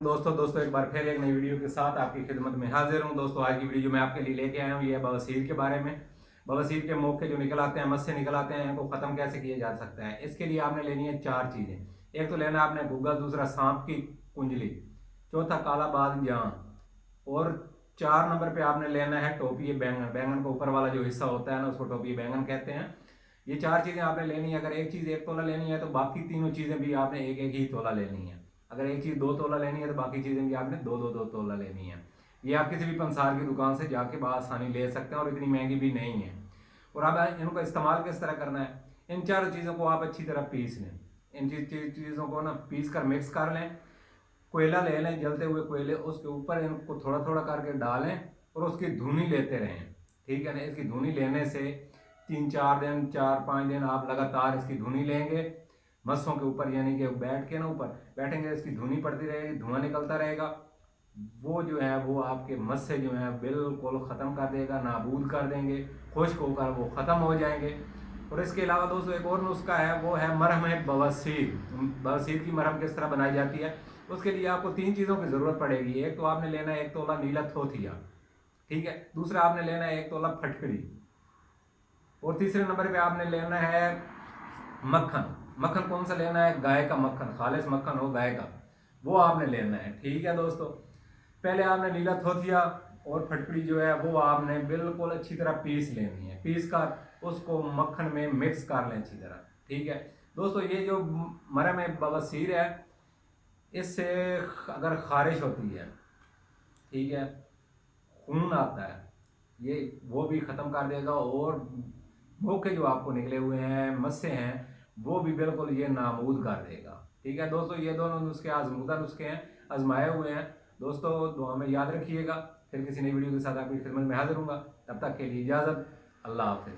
दोस्तों एक बार फिर एक नई वीडियो के साथ आपकी खिदमत में हाजिर हूं। दोस्तों आज की वीडियो मैं आपके लिए लेके आया हूं, ये है बवासीर के बारे में। बवासीर के मौके जो निकल आते हैं, मस्से निकल आते हैं, इनको ख़त्म कैसे किया जा सकता है। इसके लिए आपने लेनी है 4 चीज़ें। एक तो लेना आपने गूगल, दूसरा सांप की कुंजली, चौथा काला बाज जान, और 4 नंबर पे आपने लेना है टोपिए बैंगन। बैंगन का ऊपर वाला जो हिस्सा होता है ना, उसको टोपिए बैंगन कहते हैं। ये 4 चीज़ें आपने लेनी है। अगर एक चीज़ 1 तोला लेनी है तो बाकी तीनों चीज़ें भी आपने एक एक ही तोला लेनी है। अगर एक चीज़ 2 तोला लेनी है तो बाकी चीज़ें भी आपने दो दो दो तोला लेनी है। ये आप किसी भी पंसार की दुकान से जाके आसानी ले सकते हैं और इतनी महंगी भी नहीं है। और अब इनको इस्तेमाल किस तरह करना है, इन चारों चीज़ों को आप अच्छी तरह पीस लें। इन चीज़ों को ना पीस कर मिक्स कर लें। कोयला ले लें, जलते हुए कोयले, उसके ऊपर इनको थोड़ा थोड़ा करके डालें और उसकी धुनी लेते रहें। ठीक है ना। इसकी धुनी लेने से 3-4 दिन, 4-5 दिन आप लगातार इसकी धुनी लेंगे मस्सों के ऊपर, यानी कि बैठ के ना ऊपर बैठेंगे, इसकी धुनी पड़ती रहेगी, धुआं निकलता रहेगा। वो जो है वो आपके मस्से जो है बिल्कुल ख़त्म कर देगा, नाबूद कर देंगे, खुश्क होकर वो ख़त्म हो जाएंगे। और इसके अलावा दोस्तों एक और नुस्खा है, वो है मरहम बवासीर। बवासीर की मरहम किस तरह बनाई जाती है, उसके लिए आपको 3 चीज़ों की ज़रूरत पड़ेगी। एक तो आपने लेना है 1 तोला नीला थोथिया, ठीक है। दूसरा आपने लेना है 1 तोला फटकड़ी, और तीसरे नंबर पे आपने लेना है मक्खन। मक्खन कौन सा लेना है, गाय का मक्खन, खालिस मक्खन हो गाय का, वो आपने लेना है। ठीक है दोस्तों, पहले आपने नीला थोथिया और फटकड़ी जो है वो आपने बिल्कुल अच्छी तरह पीस लेनी है। पीस कर उसको मक्खन में मिक्स कर लें अच्छी तरह। ठीक है दोस्तों, ये जो मरहम बवासीर है, इससे अगर खारिश होती है, ठीक है, खून आता है, ये वो भी ख़त्म कर देगा। और मोके जो आपको निकले हुए हैं, मस्से हैं, वो भी बिल्कुल ये नाबूद कर देगा। ठीक है दोस्तों, ये दोनों नुस्खे आजमूदा नुस्खे हैं, आजमाए हुए हैं। दोस्तों दुआ में याद रखिएगा। फिर किसी नई वीडियो के साथ आपकी खिदमत में हाजिर हूँगा। तब तक के लिए इजाज़त। अल्लाह हाफिज़।